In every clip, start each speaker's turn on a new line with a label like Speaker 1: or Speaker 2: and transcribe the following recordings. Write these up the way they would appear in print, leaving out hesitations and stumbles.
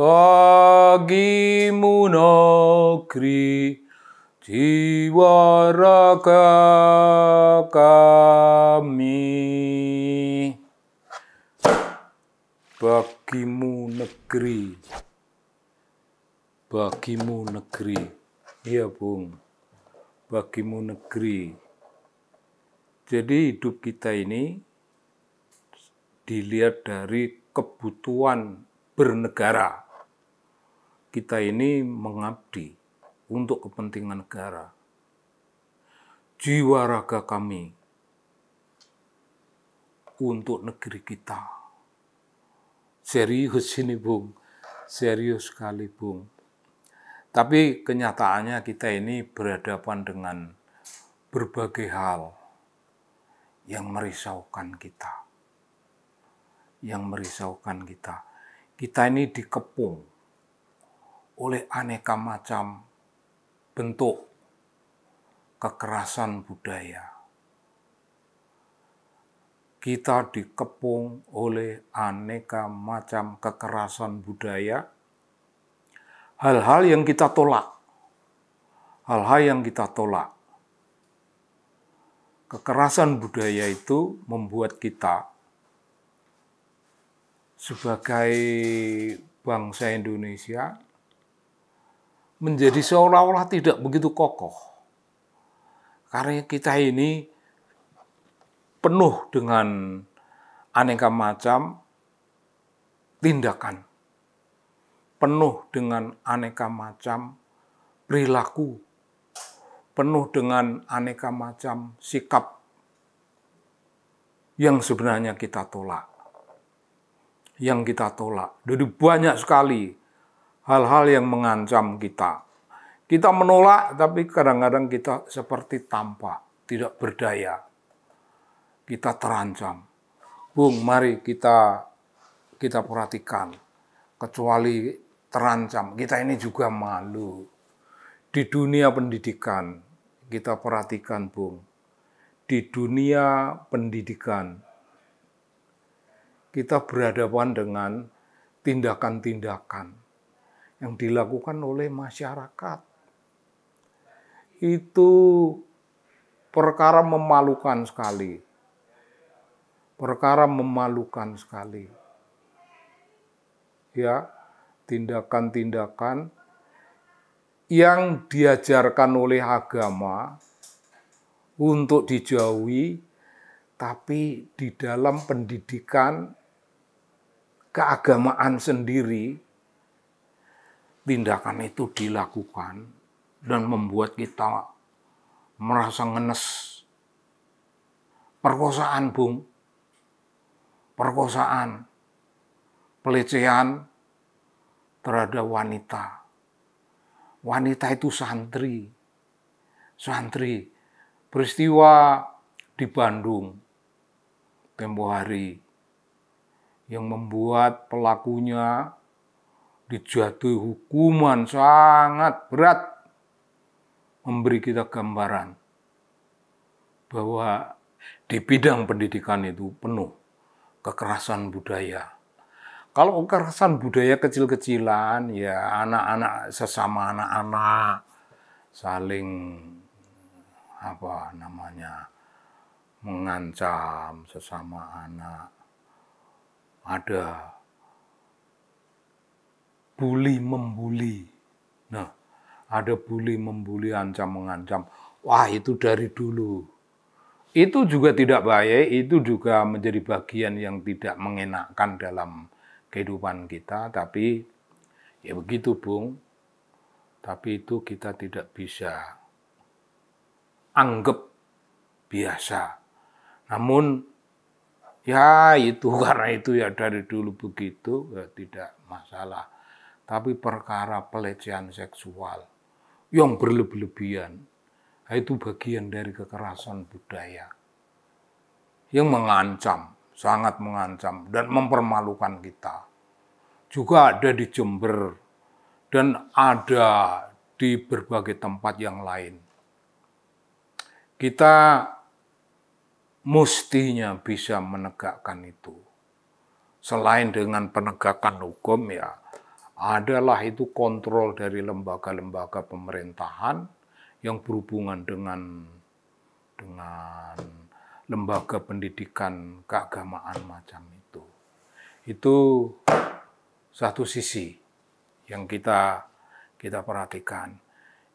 Speaker 1: bagimu negeri, jiwa raga kami. Bagimu negeri, bagimu negeri, iya Bung, bagimu negeri. Jadi hidup kita ini dilihat dari kebutuhan bernegara. Kita ini mengabdi untuk kepentingan negara. Jiwa raga kami untuk negeri kita. Serius ini Bung, serius sekali Bung. Tapi kenyataannya kita ini berhadapan dengan berbagai hal yang merisaukan kita. Yang merisaukan kita. Kita ini dikepung oleh aneka macam bentuk kekerasan budaya. Kita dikepung oleh aneka macam kekerasan budaya, hal-hal yang kita tolak, hal-hal yang kita tolak. Kekerasan budaya itu membuat kita sebagai bangsa Indonesia menjadi seolah-olah tidak begitu kokoh. Karena kita ini penuh dengan aneka macam tindakan, penuh dengan aneka macam perilaku, penuh dengan aneka macam sikap yang sebenarnya kita tolak. Yang kita tolak. Jadi banyak sekali hal-hal yang mengancam kita. Kita menolak, tapi kadang-kadang kita seperti tampak, tidak berdaya. Kita terancam. Bung, mari kita perhatikan. Kecuali terancam, kita ini juga malu. Di dunia pendidikan, kita perhatikan Bung. Di dunia pendidikan, kita berhadapan dengan tindakan-tindakan yang dilakukan oleh masyarakat. Itu perkara memalukan sekali. Perkara memalukan sekali. Ya, tindakan-tindakan yang diajarkan oleh agama untuk dijauhi, tapi di dalam pendidikan keagamaan sendiri, tindakan itu dilakukan dan membuat kita merasa ngenes. Perkosaan, Bung. Perkosaan, pelecehan terhadap wanita. Wanita itu santri. Santri. Peristiwa di Bandung tempo hari yang membuat pelakunya dijatuhi hukuman sangat berat, memberi kita gambaran bahwa di bidang pendidikan itu penuh kekerasan budaya. Kalau kekerasan budaya kecil-kecilan, ya anak-anak sesama anak-anak saling mengancam sesama anak. Ada bully membuli. Nah, ada bully membuli, ancam mengancam. Wah, itu dari dulu. Itu juga tidak baik, itu juga menjadi bagian yang tidak mengenakan dalam kehidupan kita, tapi ya begitu Bung. Tapi itu kita tidak bisa anggap biasa. Namun ya itu karena itu ya dari dulu begitu, ya tidak masalah. Tapi perkara pelecehan seksual yang berlebihan, itu bagian dari kekerasan budaya yang mengancam, sangat mengancam dan mempermalukan kita. Juga ada di Jember dan ada di berbagai tempat yang lain. Kita mestinya bisa menegakkan itu. Selain dengan penegakan hukum, ya adalah itu kontrol dari lembaga-lembaga pemerintahan yang berhubungan dengan lembaga pendidikan keagamaan macam itu. Itu satu sisi yang kita perhatikan.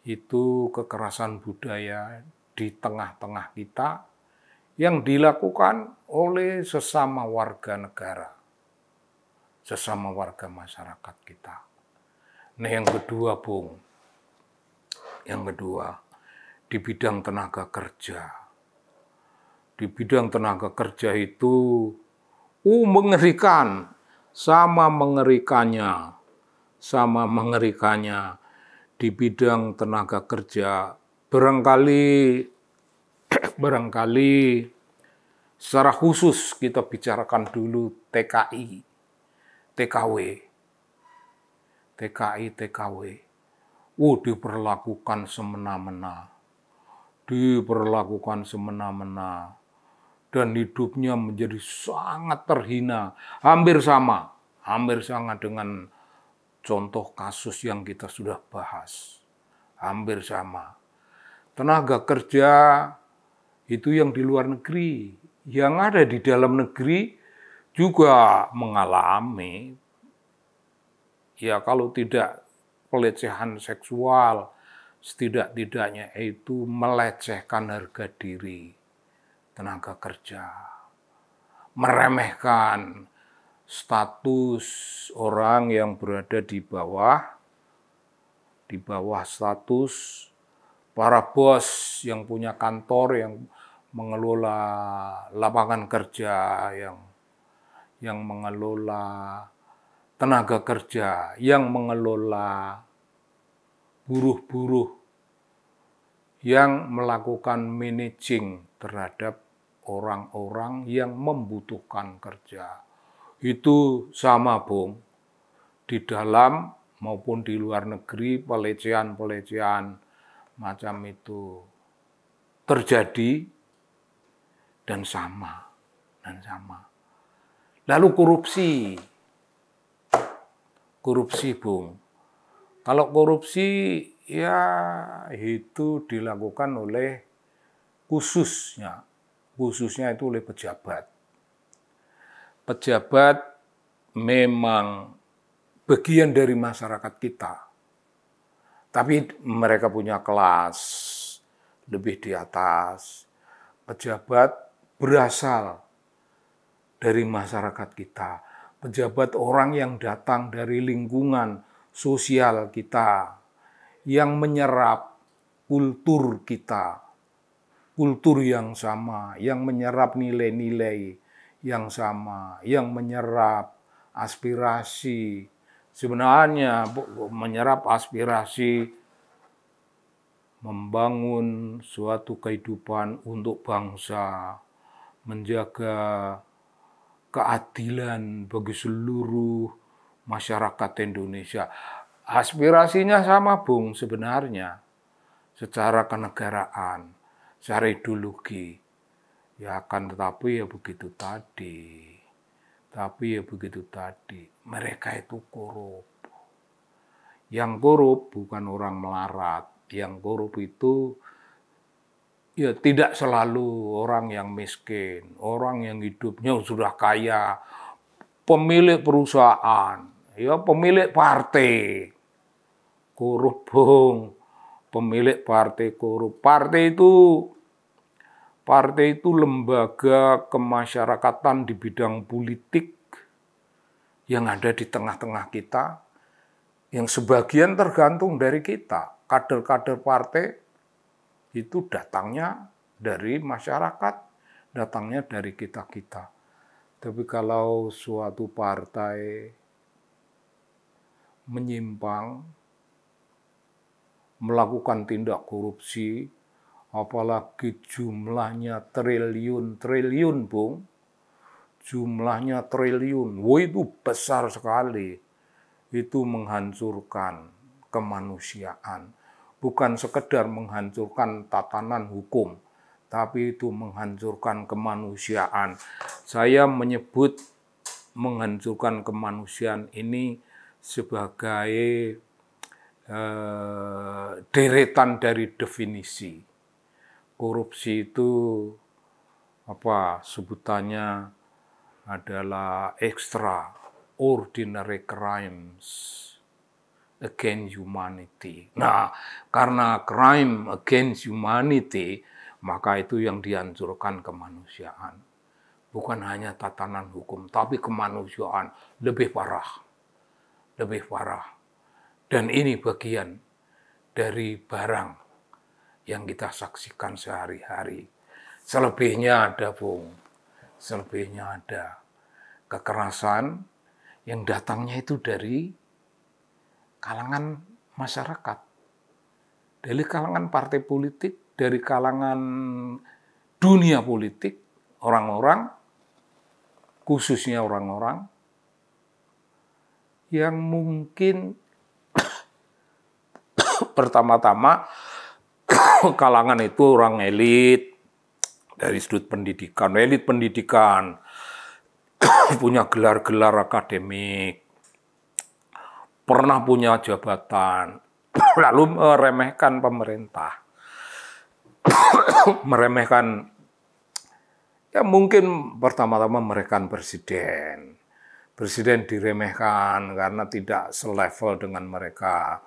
Speaker 1: Itu kekerasan budaya di tengah-tengah kita yang dilakukan oleh sesama warga negara, sesama warga masyarakat kita. Nah, yang kedua, Bung, di bidang tenaga kerja. Di bidang tenaga kerja itu mengerikan, sama mengerikannya di bidang tenaga kerja. Barangkali secara khusus kita bicarakan dulu TKI, TKW. Diperlakukan semena-mena. Dan hidupnya menjadi sangat terhina. Hampir sama dengan contoh kasus yang kita sudah bahas. Hampir sama. Tenaga kerja itu yang di luar negeri, yang ada di dalam negeri juga mengalami, ya kalau tidak pelecehan seksual, setidak-tidaknya itu melecehkan harga diri tenaga kerja, meremehkan status orang yang berada di bawah status para bos yang punya kantor, yang mengelola lapangan kerja, yang mengelola tenaga kerja, yang mengelola buruh-buruh, yang melakukan managing terhadap orang-orang yang membutuhkan kerja. Itu sama, Bung. Di dalam maupun di luar negeri, pelecehan macam itu terjadi dan sama. Lalu korupsi, Bung. Kalau korupsi ya itu dilakukan oleh khususnya itu oleh pejabat. Pejabat memang bagian dari masyarakat kita. Tapi mereka punya kelas lebih di atas. Pejabat berasal dari masyarakat kita. Pejabat orang yang datang dari lingkungan sosial kita, yang menyerap kultur kita, kultur yang sama, yang menyerap nilai-nilai yang sama, yang menyerap aspirasi. Sebenarnya menyerap aspirasi membangun suatu kehidupan untuk bangsa, menjaga keadilan bagi seluruh masyarakat Indonesia. Aspirasinya sama, Bung, sebenarnya. Secara kenegaraan, secara ideologi. Ya akan tetapi ya begitu tadi. Mereka itu korup. Yang korup bukan orang melarat. Yang korup itu ya tidak selalu orang yang miskin, orang yang hidupnya sudah kaya, pemilik perusahaan, ya pemilik partai korup, Bung. Pemilik partai korup. Partai itu lembaga kemasyarakatan di bidang politik yang ada di tengah-tengah kita, yang sebagian tergantung dari kita. Kader-kader partai itu datangnya dari masyarakat, datangnya dari kita-kita. Tapi kalau suatu partai menyimpang, melakukan tindak korupsi, apalagi jumlahnya triliun, Bung. Jumlahnya triliun, itu besar sekali. Itu menghancurkan kemanusiaan. Bukan sekedar menghancurkan tatanan hukum, tapi itu menghancurkan kemanusiaan. Saya menyebut menghancurkan kemanusiaan ini sebagai deretan dari definisi. Korupsi itu sebutannya adalah extraordinary crimes against humanity. Nah, karena crime against humanity, maka itu yang dianjurkan kemanusiaan. Bukan hanya tatanan hukum, tapi kemanusiaan lebih parah. Lebih parah. Dan ini bagian dari barang yang kita saksikan sehari-hari. Selebihnya ada, Bung. Selebihnya ada. Kekerasan yang datangnya itu dari kalangan masyarakat. Dari kalangan partai politik, dari kalangan dunia politik, orang-orang, khususnya orang-orang yang mungkin pertama-tama kalangan itu orang elit dari sudut pendidikan, elit pendidikan punya gelar-gelar akademik, pernah punya jabatan, lalu meremehkan pemerintah, meremehkan, ya mungkin pertama-tama meremehkan presiden. Presiden diremehkan karena tidak selevel dengan mereka.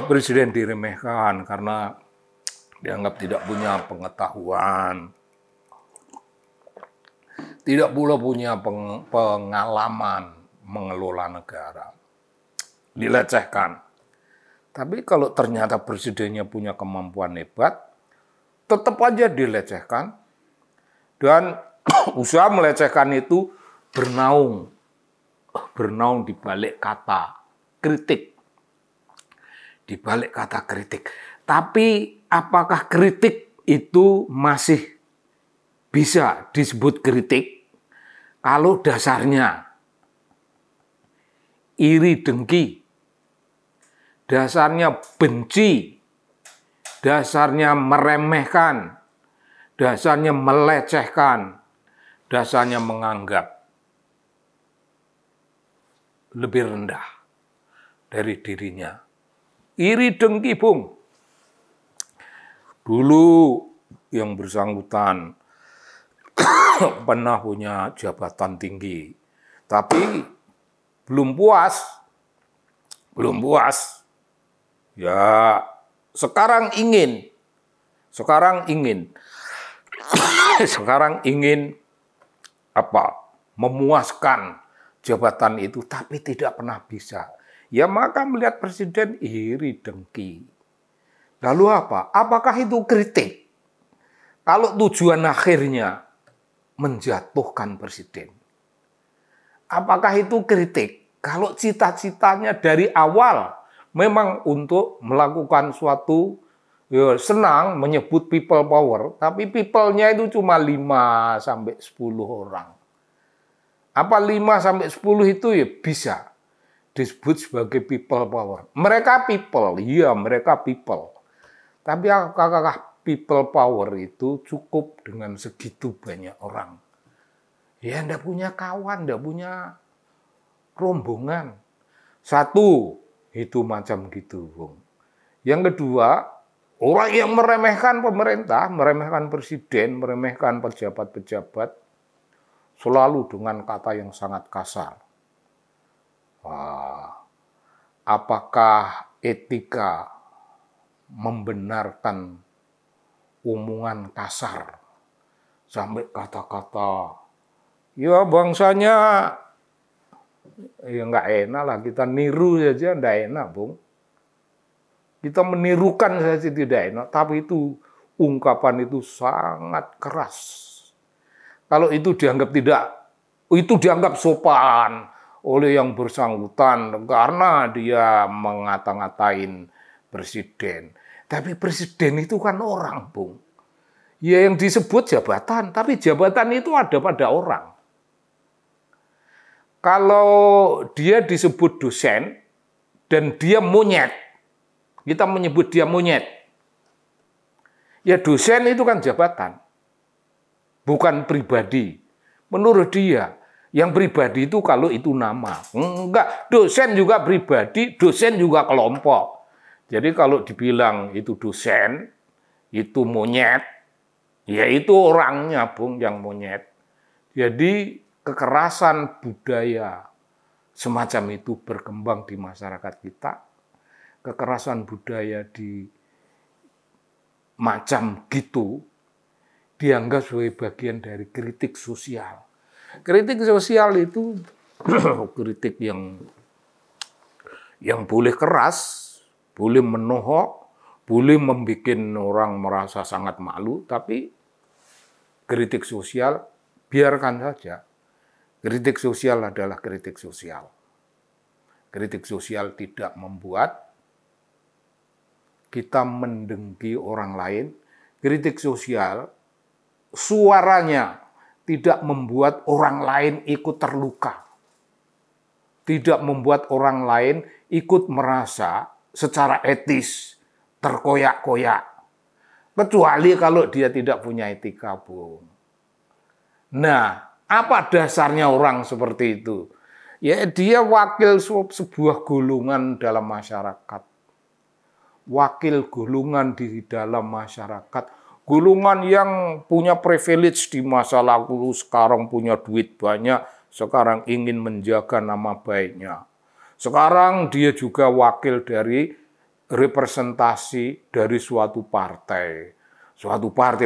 Speaker 1: Presiden diremehkan karena dianggap tidak punya pengetahuan, tidak pula punya pengalaman mengelola negara. Dilecehkan. Tapi kalau ternyata presidennya punya kemampuan hebat, tetap aja dilecehkan. Dan usaha melecehkan itu bernaung di balik kata kritik. Di balik kata kritik. Tapi apakah kritik itu masih bisa disebut kritik kalau dasarnya iri dengki, dasarnya benci, dasarnya meremehkan, dasarnya melecehkan, dasarnya menganggap lebih rendah dari dirinya. Iri dengki, Bung. Dulu yang bersangkutan pernah punya jabatan tinggi, tapi belum puas. Ya, sekarang ingin memuaskan jabatan itu, tapi tidak pernah bisa. Ya maka melihat presiden iri dengki. Lalu apa? Apakah itu kritik? Kalau tujuan akhirnya menjatuhkan presiden. Apakah itu kritik? Kalau cita-citanya dari awal memang untuk melakukan suatu, ya senang menyebut people power, tapi people-nya itu cuma 5-10 orang. Apa 5-10 itu ya bisa disebut sebagai people power. Mereka people, iya mereka people. Tapi apakah people power itu cukup dengan segitu banyak orang? Ya enggak punya kawan, enggak punya rombongan. Satu, itu macam gitu, Bung. Yang kedua, orang yang meremehkan pemerintah, meremehkan presiden, meremehkan pejabat-pejabat, selalu dengan kata yang sangat kasar. Wah, apakah etika membenarkan omongan kasar sampai kata-kata, ya bangsanya, ya nggak enak lah, kita niru saja nggak enak, Bung. Kita menirukan saja tidak enak, tapi itu ungkapan itu sangat keras. Kalau itu dianggap sopan oleh yang bersangkutan karena dia ngata-ngatain presiden. Tapi presiden itu kan orang, Bung. Ya yang disebut jabatan, tapi jabatan itu ada pada orang. Kalau dia disebut dosen dan dia monyet, kita menyebut dia monyet. Ya dosen itu kan jabatan, bukan pribadi. Menurut dia, Yang pribadi itu kalau itu nama. Enggak, dosen juga pribadi, dosen juga kelompok. Jadi kalau dibilang itu dosen, itu monyet, ya itu orangnya, Bung, yang monyet. Jadi kekerasan budaya semacam itu berkembang di masyarakat kita. Kekerasan budaya di macam gitu dianggap sebagai bagian dari kritik sosial. Kritik sosial itu kritik yang boleh keras, boleh menohok, boleh membuat orang merasa sangat malu, tapi kritik sosial biarkan saja. Kritik sosial adalah kritik sosial. Kritik sosial tidak membuat kita mendengki orang lain. Kritik sosial suaranya tidak membuat orang lain ikut terluka. Tidak membuat orang lain ikut merasa secara etis terkoyak-koyak. Kecuali kalau dia tidak punya etika, Bung. Nah, apa dasarnya orang seperti itu? Ya, dia wakil sebuah golongan dalam masyarakat. Wakil golongan di dalam masyarakat. Golongan yang punya privilege di masa lalu, sekarang punya duit banyak, sekarang ingin menjaga nama baiknya. Sekarang dia juga wakil dari representasi dari suatu partai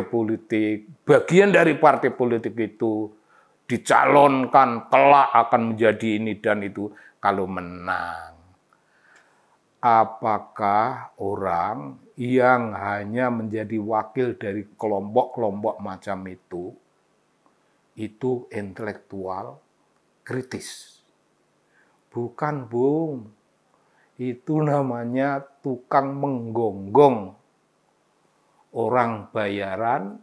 Speaker 1: politik. Bagian dari partai politik itu dicalonkan kelak akan menjadi ini dan itu kalau menang. Apakah orang yang hanya menjadi wakil dari kelompok-kelompok macam itu intelektual kritis? Bukan, Bung. Itu namanya tukang menggonggong. Orang bayaran,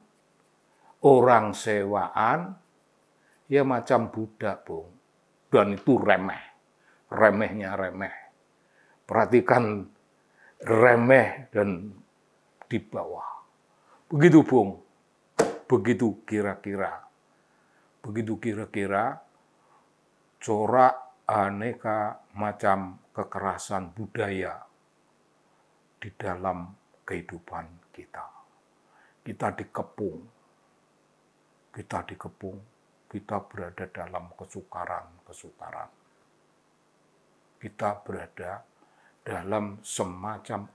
Speaker 1: orang sewaan, ya macam budak, Bung. Dan itu remeh. Remehnya remeh. Perhatikan remeh dan di bawah. Begitu, Bung. Begitu kira-kira. Begitu kira-kira corak aneka macam kekerasan budaya di dalam kehidupan kita. Kita dikepung. Kita berada dalam kesukaran. Kita berada dalam semacam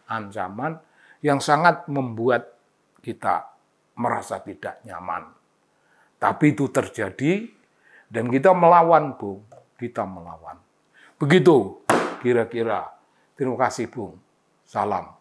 Speaker 1: ancaman yang sangat membuat kita merasa tidak nyaman. Tapi itu terjadi dan kita melawan, Bung. Kita melawan. Begitu kira-kira. Terima kasih, Bung. Salam.